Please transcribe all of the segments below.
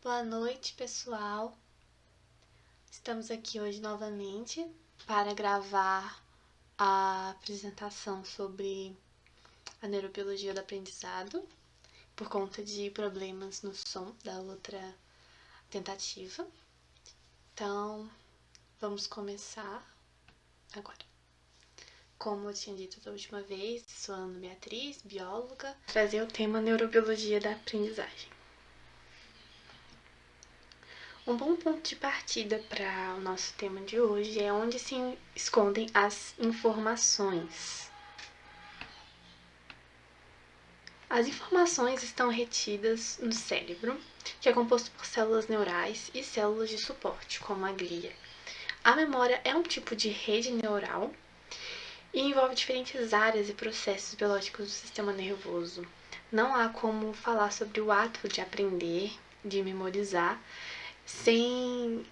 Boa noite, pessoal. Estamos aqui hoje novamente para gravar a apresentação sobre a neurobiologia do aprendizado, por conta de problemas no som da outra tentativa. Então, vamos começar agora. Como eu tinha dito da última vez, sou Ana Beatriz, bióloga, trazer o tema neurobiologia da aprendizagem. Um bom ponto de partida para o nosso tema de hoje é onde se escondem as informações. As informações estão retidas no cérebro, que é composto por células neurais e células de suporte, como a glia. A memória é um tipo de rede neural e envolve diferentes áreas e processos biológicos do sistema nervoso. Não há como falar sobre o ato de aprender, de memorizar, sem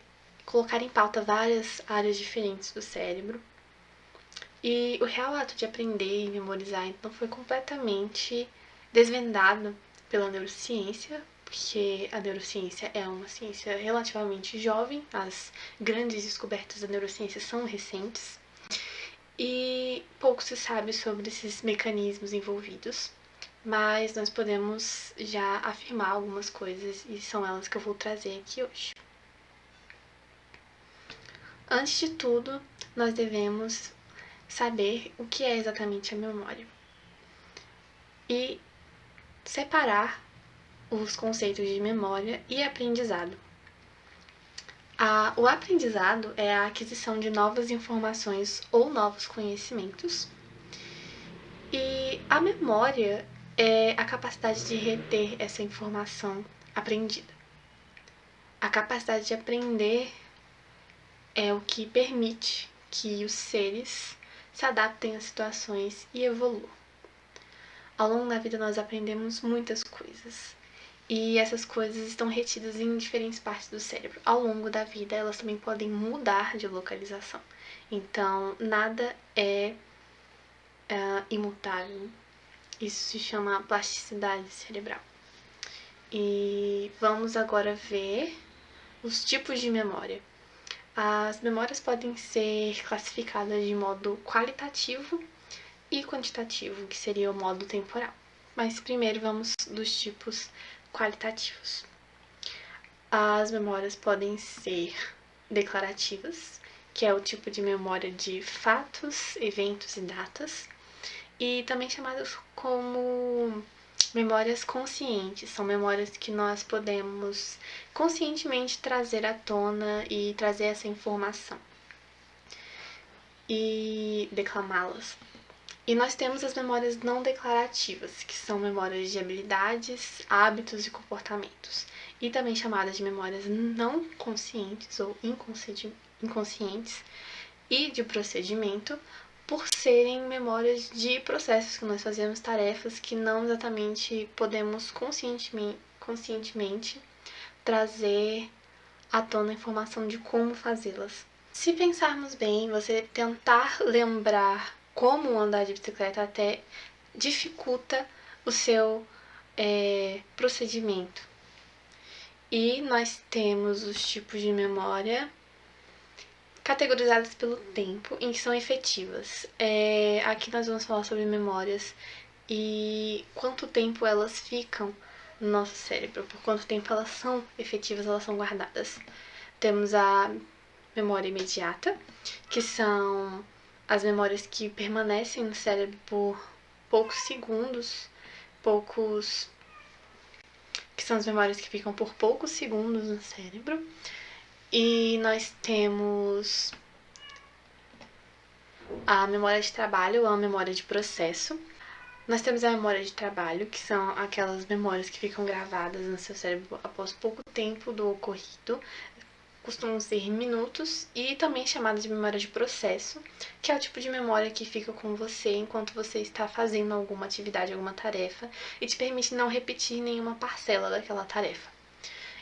colocar em pauta várias áreas diferentes do cérebro. E o real ato de aprender e memorizar então foi completamente desvendado pela neurociência, porque a neurociência é uma ciência relativamente jovem, as grandes descobertas da neurociência são recentes, e pouco se sabe sobre esses mecanismos envolvidos, mas nós podemos já afirmar algumas coisas e são elas que eu vou trazer aqui hoje. Antes de tudo, nós devemos saber o que é exatamente a memória e separar os conceitos de memória e aprendizado. O aprendizado é a aquisição de novas informações ou novos conhecimentos, e a memória é a capacidade de reter essa informação aprendida. A capacidade de aprender é o que permite que os seres se adaptem às situações e evoluam. Ao longo da vida nós aprendemos muitas coisas, e essas coisas estão retidas em diferentes partes do cérebro. Ao longo da vida elas também podem mudar de localização, então nada é imutável. Isso se chama plasticidade cerebral. E vamos agora ver os tipos de memória. As memórias podem ser classificadas de modo qualitativo e quantitativo, que seria o modo temporal. Mas primeiro vamos dos tipos qualitativos. As memórias podem ser declarativas, que é o tipo de memória de fatos, eventos e datas, e também chamadas como memórias conscientes. São memórias que nós podemos conscientemente trazer à tona e trazer essa informação e declamá-las. E nós temos as memórias não declarativas, que são memórias de habilidades, hábitos e comportamentos, e também chamadas de memórias não conscientes ou inconscientes e de procedimento, por serem memórias de processos que nós fazemos, tarefas que não exatamente podemos conscientemente trazer à tona a informação de como fazê-las. Se pensarmos bem, você tentar lembrar como andar de bicicleta até dificulta o seu procedimento. E nós temos os tipos de memória categorizadas pelo tempo em que são efetivas. Aqui nós vamos falar sobre memórias e quanto tempo elas ficam no nosso cérebro, por quanto tempo elas são efetivas, elas são guardadas. Temos a memória imediata, que são as memórias que permanecem no cérebro por poucos segundos, que são as memórias que ficam por poucos segundos no cérebro. E nós temos a memória de trabalho ou a memória de processo. Nós temos a memória de trabalho, que são aquelas memórias que ficam gravadas no seu cérebro após pouco tempo do ocorrido, costumam ser minutos, e também chamada de memória de processo, que é o tipo de memória que fica com você enquanto você está fazendo alguma atividade, alguma tarefa, e te permite não repetir nenhuma parcela daquela tarefa.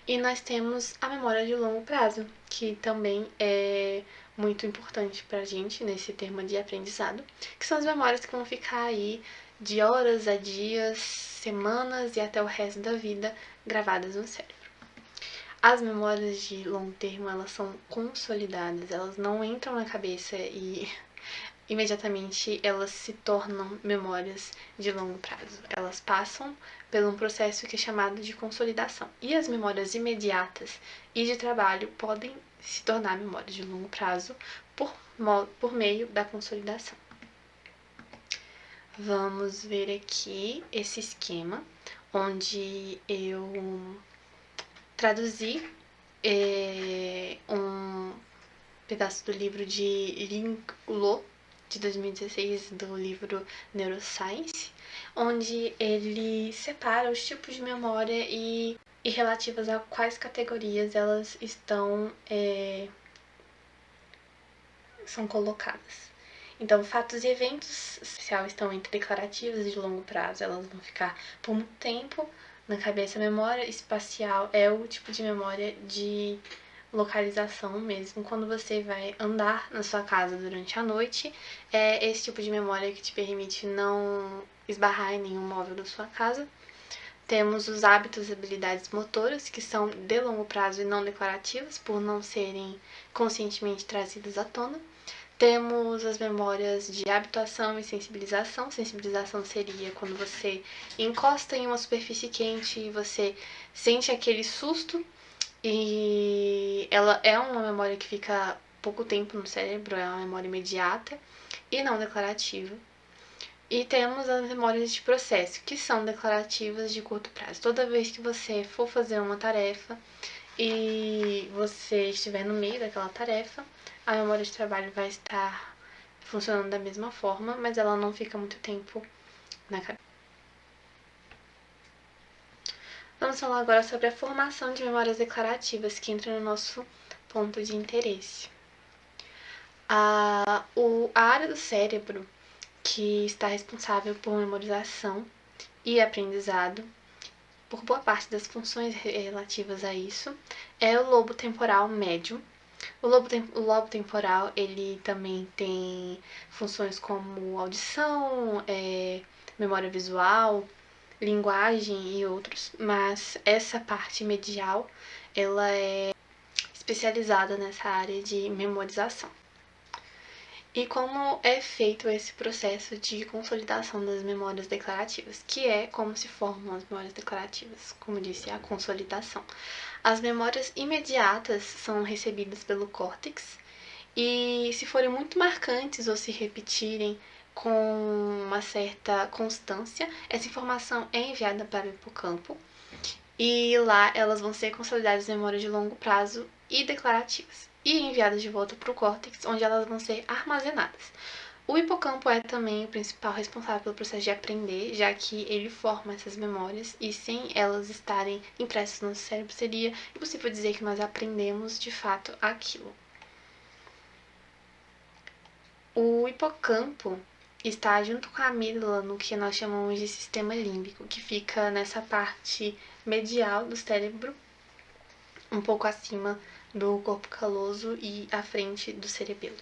E nós temos a memória de longo prazo, que também é muito importante pra gente nesse termo de aprendizado, que são as memórias que vão ficar aí de horas a dias, semanas e até o resto da vida gravadas no cérebro. As memórias de longo termo, elas são consolidadas, elas não entram na cabeça e imediatamente elas se tornam memórias de longo prazo. Elas passam por um processo que é chamado de consolidação. E as memórias imediatas e de trabalho podem se tornar memórias de longo prazo por meio da consolidação. Vamos ver aqui esse esquema, onde eu traduzi um pedaço do livro de Ling Lo, de 2016, do livro Neuroscience, onde ele separa os tipos de memória e relativas a quais categorias elas são colocadas. Então, fatos e eventos estão entre declarativas e de longo prazo, elas vão ficar por muito tempo na cabeça. A memória espacial é o tipo de memória de localização mesmo. Quando você vai andar na sua casa durante a noite, é esse tipo de memória que te permite não esbarrar em nenhum móvel da sua casa. Temos os hábitos e habilidades motoras, que são de longo prazo e não declarativas, por não serem conscientemente trazidas à tona. Temos as memórias de habituação e sensibilização. Sensibilização seria quando você encosta em uma superfície quente e você sente aquele susto, e ela é uma memória que fica pouco tempo no cérebro, é uma memória imediata e não declarativa. E temos as memórias de processo, que são declarativas de curto prazo. Toda vez que você for fazer uma tarefa e você estiver no meio daquela tarefa, a memória de trabalho vai estar funcionando da mesma forma, mas ela não fica muito tempo na cabeça. Vamos falar agora sobre a formação de memórias declarativas, que entra no nosso ponto de interesse. A área do cérebro que está responsável por memorização e aprendizado, por boa parte das funções relativas a isso, é o lobo temporal médio. O lobo temporal, ele também tem funções como audição, memória visual, linguagem e outros, mas essa parte medial, ela é especializada nessa área de memorização. E como é feito esse processo de consolidação das memórias declarativas, que é como se formam as memórias declarativas, como disse, a consolidação. As memórias imediatas são recebidas pelo córtex e, se forem muito marcantes ou se repetirem com uma certa constância, essa informação é enviada para o hipocampo e lá elas vão ser consolidadas em memórias de longo prazo e declarativas e enviadas de volta para o córtex, onde elas vão ser armazenadas. O hipocampo é também o principal responsável pelo processo de aprender, já que ele forma essas memórias e, sem elas estarem impressas no nosso cérebro, seria impossível dizer que nós aprendemos de fato aquilo. O hipocampo está junto com a amígdala no que nós chamamos de sistema límbico, que fica nessa parte medial do cérebro, um pouco acima do corpo caloso e à frente do cerebelo.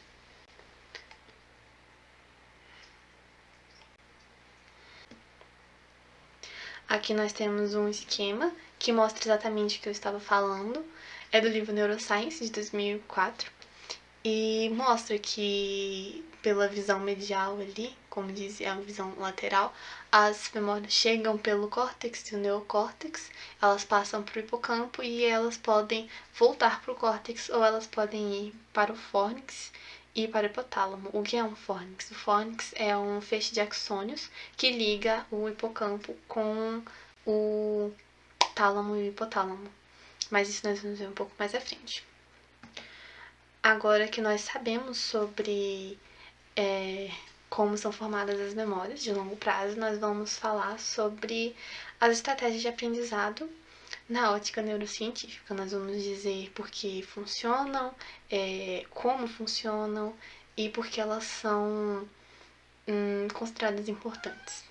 Aqui nós temos um esquema que mostra exatamente o que eu estava falando. É do livro Neuroscience, de 2004, e mostra que, pela visão medial ali, como diz, é a visão lateral, as memórias chegam pelo córtex e o neocórtex, elas passam para o hipocampo e elas podem voltar para o córtex ou elas podem ir para o fórnix e para o hipotálamo. O que é um fórnix? O fórnix é um feixe de axônios que liga o hipocampo com o tálamo e o hipotálamo. Mas isso nós vamos ver um pouco mais à frente. Agora que nós sabemos sobre como são formadas as memórias de longo prazo, nós vamos falar sobre as estratégias de aprendizado na ótica neurocientífica. Nós vamos dizer por que funcionam, como funcionam e por que elas são consideradas importantes.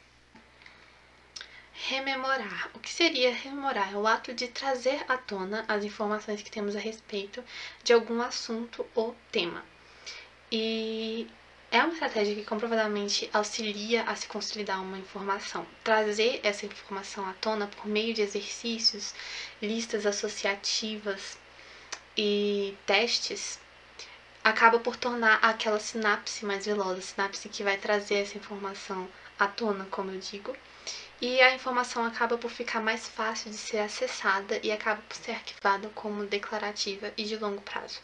Rememorar. O que seria rememorar? É o ato de trazer à tona as informações que temos a respeito de algum assunto ou tema. E É uma estratégia que comprovadamente auxilia a se consolidar uma informação. Trazer essa informação à tona por meio de exercícios, listas associativas e testes acaba por tornar aquela sinapse mais veloz, a sinapse que vai trazer essa informação à tona, como eu digo, e a informação acaba por ficar mais fácil de ser acessada e acaba por ser arquivada como declarativa e de longo prazo.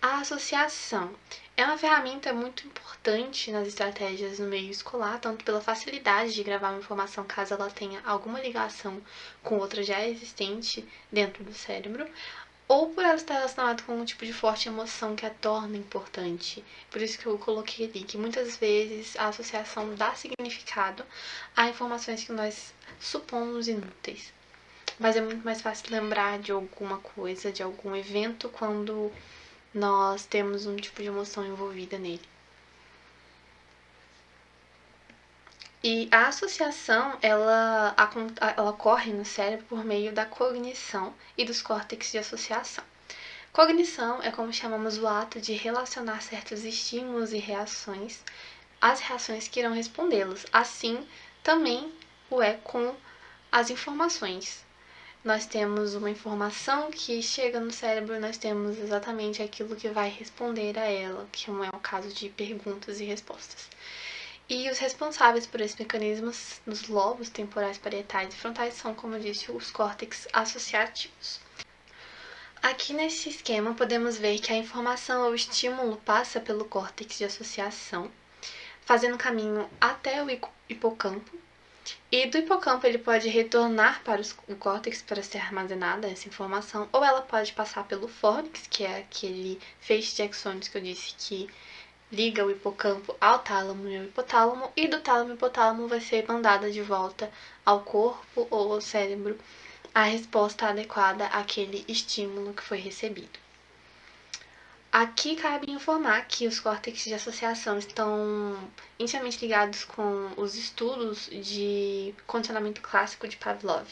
A associação é uma ferramenta muito importante nas estratégias no meio escolar, tanto pela facilidade de gravar uma informação caso ela tenha alguma ligação com outra já existente dentro do cérebro, ou por ela estar relacionada com um tipo de forte emoção que a torna importante. Por isso que eu coloquei ali que muitas vezes a associação dá significado a informações que nós supomos inúteis. Mas é muito mais fácil lembrar de alguma coisa, de algum evento, quando nós temos um tipo de emoção envolvida nele. E a associação, ela ocorre no cérebro por meio da cognição e dos córtex de associação. Cognição é como chamamos o ato de relacionar certos estímulos e reações às reações que irão respondê-los. Assim, também o é com as informações. Nós temos uma informação que chega no cérebro, nós temos exatamente aquilo que vai responder a ela, que não é o caso de perguntas e respostas. E os responsáveis por esses mecanismos nos lobos temporais parietais e frontais são, como eu disse, os córtex associativos. Aqui nesse esquema podemos ver que a informação ou estímulo passa pelo córtex de associação, fazendo caminho até o hipocampo, e do hipocampo ele pode retornar para o córtex para ser armazenada essa informação, ou ela pode passar pelo fórnix, que é aquele feixe de axônios que eu disse que liga o hipocampo ao tálamo e ao hipotálamo, e do tálamo e hipotálamo vai ser mandada de volta ao corpo ou ao cérebro a resposta adequada àquele estímulo que foi recebido. Aqui cabe informar que os córtex de associação estão intimamente ligados com os estudos de condicionamento clássico de Pavlov,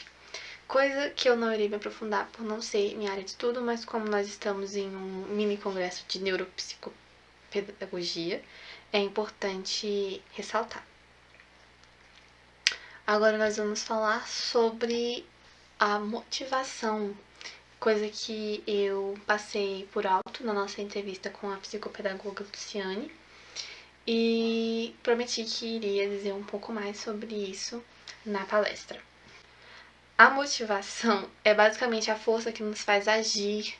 coisa que eu não irei me aprofundar por não ser minha área de estudo, mas como nós estamos em um mini congresso de neuropsicopedagogia, é importante ressaltar. Agora nós vamos falar sobre a motivação, coisa que eu passei por alto na nossa entrevista com a psicopedagoga Luciane, e prometi que iria dizer um pouco mais sobre isso na palestra. A motivação é basicamente a força que nos faz agir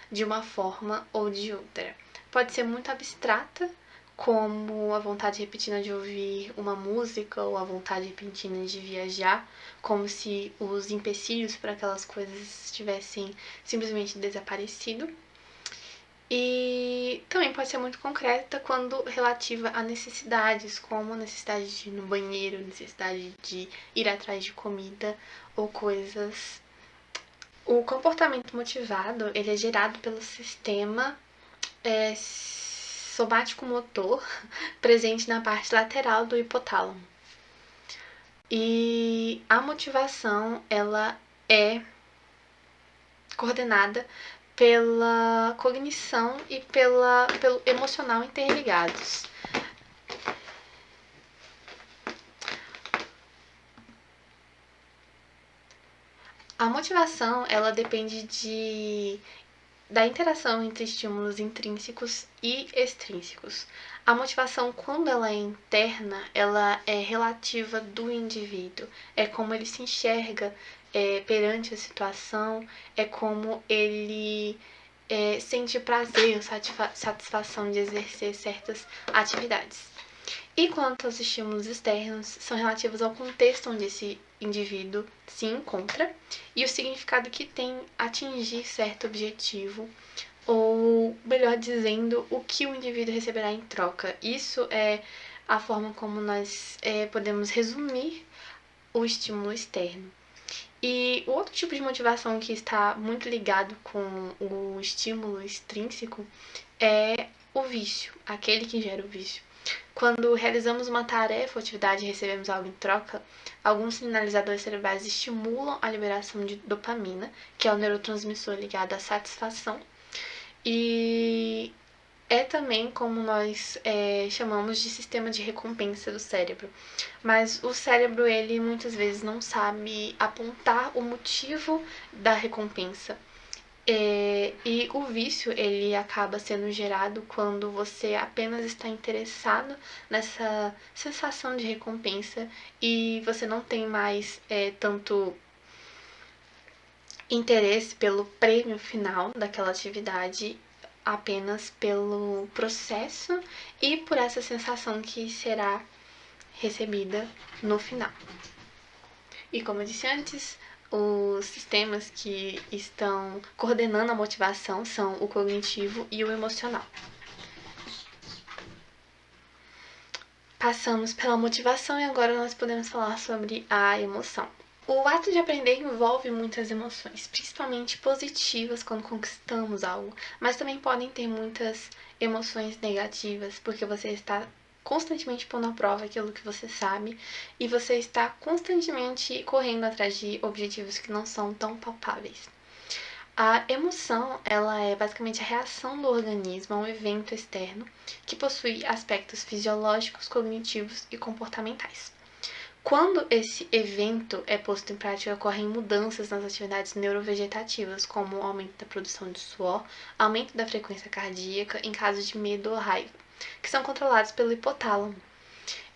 de uma forma ou de outra. Pode ser muito abstrata, como a vontade repentina de ouvir uma música ou a vontade repentina de viajar, como se os empecilhos para aquelas coisas tivessem simplesmente desaparecido. E também pode ser muito concreta quando relativa a necessidades, como a necessidade de ir no banheiro, necessidade de ir atrás de comida ou coisas. O comportamento motivado ele é gerado pelo sistema somático motor presente na parte lateral do hipotálamo. E a motivação ela é coordenada pela cognição e pelo emocional interligados. A motivação ela depende da interação entre estímulos intrínsecos e extrínsecos. A motivação, quando ela é interna, ela é relativa do indivíduo. É como ele se enxerga perante a situação, é como ele sente prazer, satisfação de exercer certas atividades. E quanto aos estímulos externos, são relativos ao contexto onde esse indivíduo se encontra e o significado que tem atingir certo objetivo, ou melhor dizendo, o que o indivíduo receberá em troca. Isso é a forma como nós podemos resumir o estímulo externo. E o outro tipo de motivação que está muito ligado com o estímulo extrínseco é o vício, aquele que gera o vício. Quando realizamos uma tarefa ou atividade e recebemos algo em troca, alguns sinalizadores cerebrais estimulam a liberação de dopamina, que é o neurotransmissor ligado à satisfação, e é também como nós chamamos de sistema de recompensa do cérebro. Mas o cérebro, ele muitas vezes não sabe apontar o motivo da recompensa. E o vício, ele acaba sendo gerado quando você apenas está interessado nessa sensação de recompensa e você não tem mais tanto interesse pelo prêmio final daquela atividade, apenas pelo processo e por essa sensação que será recebida no final. E como eu disse antes, os sistemas que estão coordenando a motivação são o cognitivo e o emocional. Passamos pela motivação e agora nós podemos falar sobre a emoção. O ato de aprender envolve muitas emoções, principalmente positivas quando conquistamos algo, mas também podem ter muitas emoções negativas, porque você está constantemente pondo à prova aquilo que você sabe e você está constantemente correndo atrás de objetivos que não são tão palpáveis. A emoção, ela é basicamente a reação do organismo a um evento externo que possui aspectos fisiológicos, cognitivos e comportamentais. Quando esse evento é posto em prática, ocorrem mudanças nas atividades neurovegetativas, como o aumento da produção de suor, aumento da frequência cardíaca em caso de medo ou raiva, que são controlados pelo hipotálamo,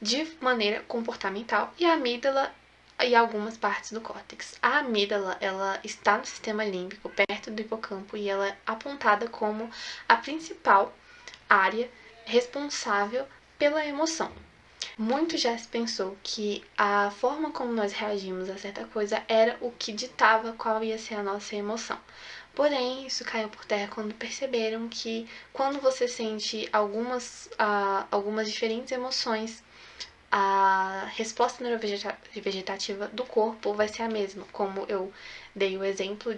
de maneira comportamental, e a amígdala e algumas partes do córtex. A amígdala, ela está no sistema límbico, perto do hipocampo, e ela é apontada como a principal área responsável pela emoção. Muito já se pensou que a forma como nós reagimos a certa coisa era o que ditava qual ia ser a nossa emoção. Porém, isso caiu por terra quando perceberam que quando você sente algumas diferentes emoções, a resposta neurovegetativa do corpo vai ser a mesma, como eu dei o exemplo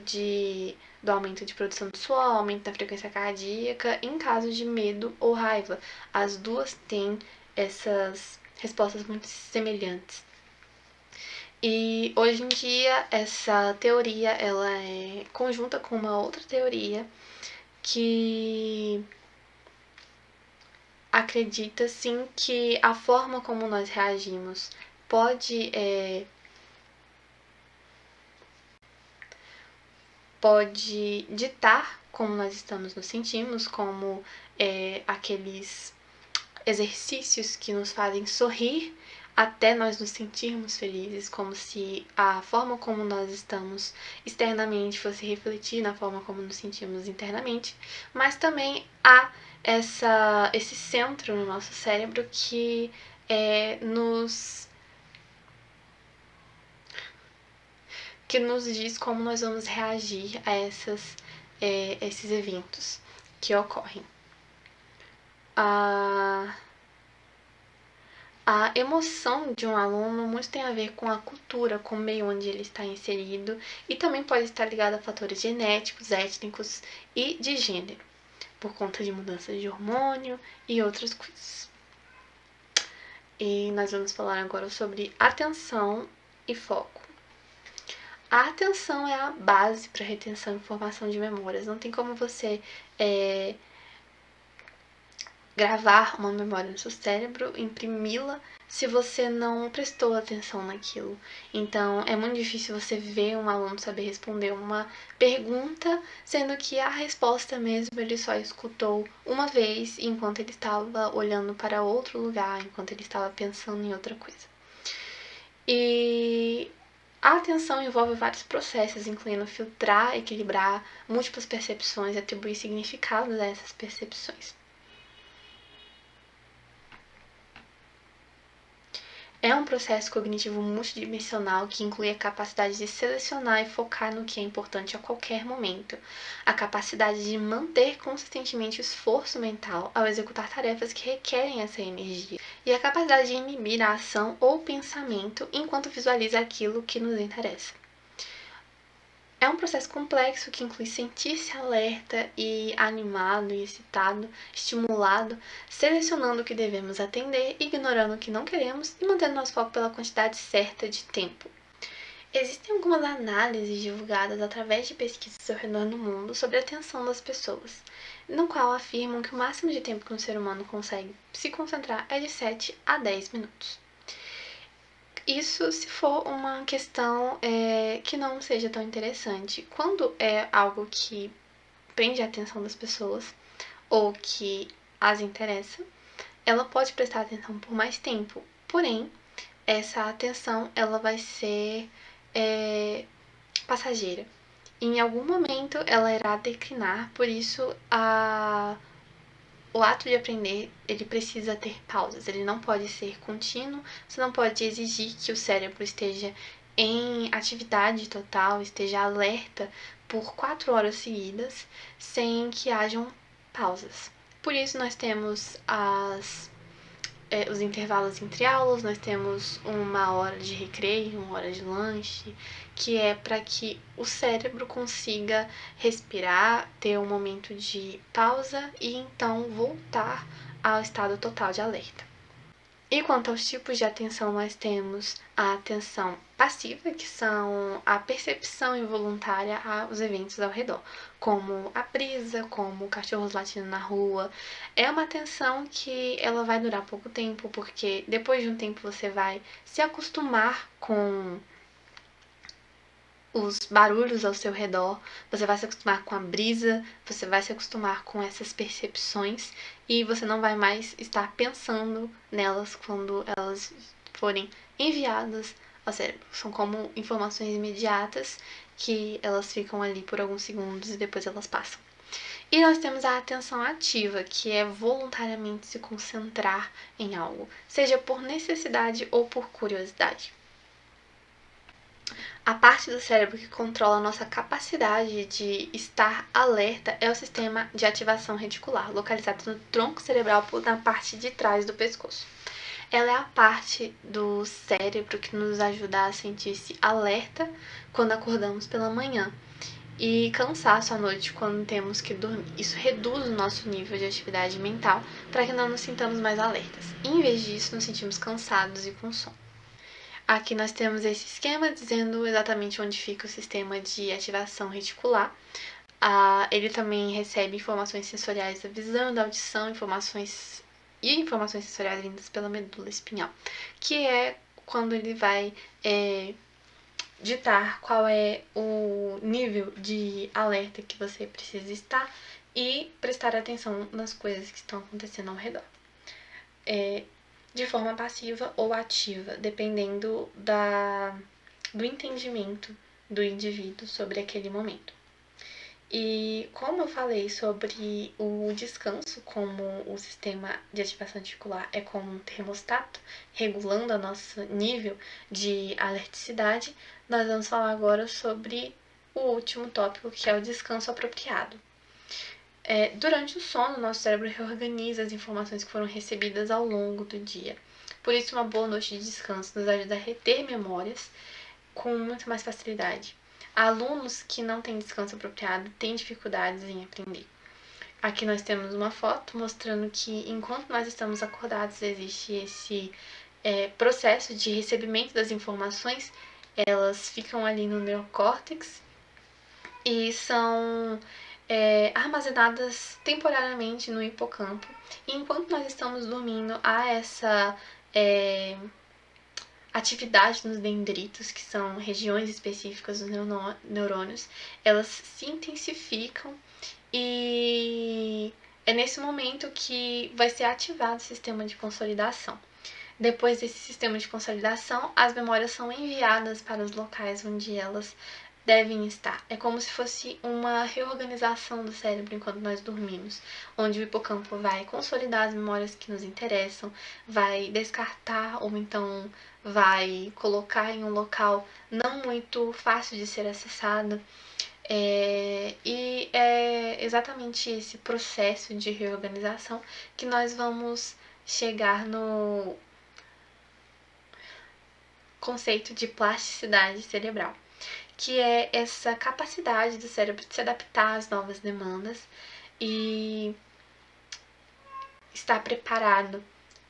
do aumento de produção de suor, aumento da frequência cardíaca, em caso de medo ou raiva. As duas têm essas respostas muito semelhantes. E hoje em dia essa teoria ela é conjunta com uma outra teoria que acredita sim que a forma como nós reagimos pode ditar como nós estamos nos sentimos, como aqueles exercícios que nos fazem sorrir até nós nos sentirmos felizes, como se a forma como nós estamos externamente fosse refletir na forma como nos sentimos internamente, mas também há esse centro no nosso cérebro que nos diz como nós vamos reagir a esses eventos que ocorrem. A emoção de um aluno muito tem a ver com a cultura, com o meio onde ele está inserido e também pode estar ligado a fatores genéticos, étnicos e de gênero, por conta de mudanças de hormônio e outras coisas. E nós vamos falar agora sobre atenção e foco. A atenção é a base para retenção e formação de memórias. Não tem como você gravar uma memória no seu cérebro, imprimi-la, se você não prestou atenção naquilo. Então, é muito difícil você ver um aluno saber responder uma pergunta, sendo que a resposta mesmo ele só escutou uma vez enquanto ele estava olhando para outro lugar, enquanto ele estava pensando em outra coisa. E a atenção envolve vários processos, incluindo filtrar, equilibrar múltiplas percepções e atribuir significados a essas percepções. É um processo cognitivo multidimensional que inclui a capacidade de selecionar e focar no que é importante a qualquer momento, a capacidade de manter consistentemente o esforço mental ao executar tarefas que requerem essa energia, e a capacidade de inibir a ação ou pensamento enquanto visualiza aquilo que nos interessa. É um processo complexo que inclui sentir-se alerta e animado e excitado, estimulado, selecionando o que devemos atender, ignorando o que não queremos e mantendo nosso foco pela quantidade certa de tempo. Existem algumas análises divulgadas através de pesquisas ao redor do mundo sobre a atenção das pessoas. no qual afirmam que o máximo de tempo que um ser humano consegue se concentrar é de 7 a 10 minutos. Isso se for uma questão que não seja tão interessante. Quando é algo que prende a atenção das pessoas ou que as interessa, ela pode prestar atenção por mais tempo. Porém, essa atenção ela vai ser passageira. Em algum momento ela irá declinar, por isso o ato de aprender, ele precisa ter pausas, ele não pode ser contínuo, você não pode exigir que o cérebro esteja em atividade total, esteja alerta por 4 horas seguidas, sem que hajam pausas. Por isso nós temos os intervalos entre aulas, nós temos 1 hora de recreio, 1 hora de lanche, que é para que o cérebro consiga respirar, ter um momento de pausa e então voltar ao estado total de alerta. E quanto aos tipos de atenção, nós temos a atenção passiva, que são a percepção involuntária aos eventos ao redor, como a brisa, como cachorros latindo na rua. É uma atenção que ela vai durar pouco tempo, porque depois de um tempo você vai se acostumar com os barulhos ao seu redor, você vai se acostumar com a brisa, você vai se acostumar com essas percepções e você não vai mais estar pensando nelas quando elas forem enviadas ao cérebro. São como informações imediatas que elas ficam ali por alguns segundos e depois elas passam. E nós temos a atenção ativa, que é voluntariamente se concentrar em algo, seja por necessidade ou por curiosidade. A parte do cérebro que controla a nossa capacidade de estar alerta é o sistema de ativação reticular, localizado no tronco cerebral na parte de trás do pescoço. Ela é a parte do cérebro que nos ajuda a sentir-se alerta quando acordamos pela manhã e cansaço à noite quando temos que dormir. Isso reduz o nosso nível de atividade mental para que não nos sintamos mais alertas. Em vez disso, nos sentimos cansados e com sono. Aqui nós temos esse esquema dizendo exatamente onde fica o sistema de ativação reticular. Ele também recebe informações sensoriais da visão, da audição, informações sensoriais vindas pela medula espinhal, que é quando ele vai ditar qual é o nível de alerta que você precisa estar e prestar atenção nas coisas que estão acontecendo ao redor. De forma passiva ou ativa, dependendo do entendimento do indivíduo sobre aquele momento. E como eu falei sobre o descanso, como o sistema de ativação articular é como um termostato, regulando o nosso nível de alerticidade, nós vamos falar agora sobre o último tópico, que é o descanso apropriado. Durante o sono, nosso cérebro reorganiza as informações que foram recebidas ao longo do dia. Por isso, uma boa noite de descanso nos ajuda a reter memórias com muito mais facilidade. Alunos que não têm descanso apropriado têm dificuldades em aprender. Aqui nós temos uma foto mostrando que enquanto nós estamos acordados existe esse processo de recebimento das informações. Elas ficam ali no neocórtex e são armazenadas temporariamente no hipocampo. E enquanto nós estamos dormindo, há essa atividade nos dendritos, que são regiões específicas dos neurônios, elas se intensificam e é nesse momento que vai ser ativado o sistema de consolidação. Depois desse sistema de consolidação, as memórias são enviadas para os locais onde elas devem estar. É como se fosse uma reorganização do cérebro enquanto nós dormimos, onde o hipocampo vai consolidar as memórias que nos interessam, vai descartar ou então vai colocar em um local não muito fácil de ser acessado. E é exatamente esse processo de reorganização que nós vamos chegar no conceito de plasticidade cerebral, que é essa capacidade do cérebro de se adaptar às novas demandas e estar preparado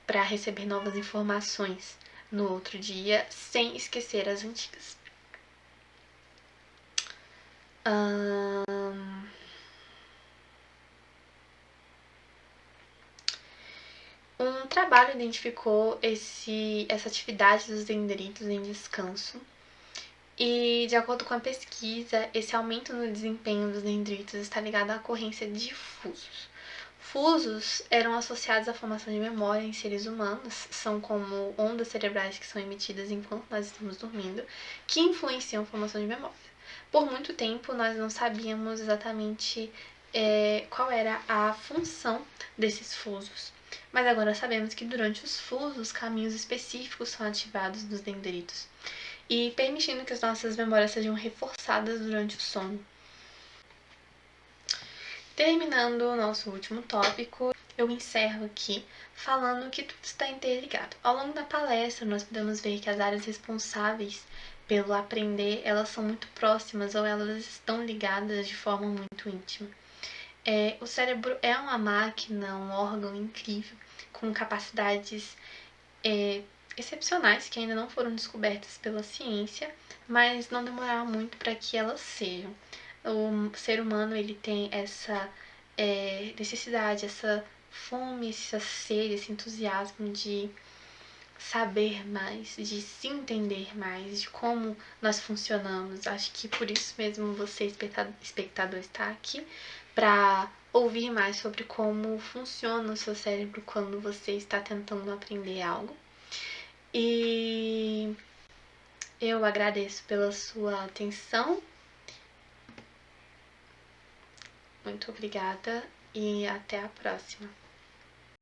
para receber novas informações no outro dia sem esquecer as antigas. trabalho identificou essa atividade dos dendritos em descanso e, de acordo com a pesquisa, esse aumento no desempenho dos dendritos está ligado à ocorrência de fusos. Fusos eram associados à formação de memória em seres humanos, são como ondas cerebrais que são emitidas enquanto nós estamos dormindo, que influenciam a formação de memória. Por muito tempo, nós não sabíamos exatamente qual era a função desses fusos, mas agora sabemos que durante os fusos, caminhos específicos são ativados nos dendritos, e permitindo que as nossas memórias sejam reforçadas durante o sono. Terminando o nosso último tópico, eu encerro aqui falando que tudo está interligado. Ao longo da palestra, nós podemos ver que as áreas responsáveis pelo aprender, elas são muito próximas ou elas estão ligadas de forma muito íntima. O cérebro é uma máquina, um órgão incrível, com capacidades excepcionais que ainda não foram descobertas pela ciência, mas não demorará muito para que elas sejam. O ser humano ele tem essa necessidade, essa fome, essa sede, esse entusiasmo de saber mais, de se entender mais, de como nós funcionamos. Acho que por isso mesmo você, espectador, está aqui para ouvir mais sobre como funciona o seu cérebro quando você está tentando aprender algo. E eu agradeço pela sua atenção. Muito obrigada e até a próxima.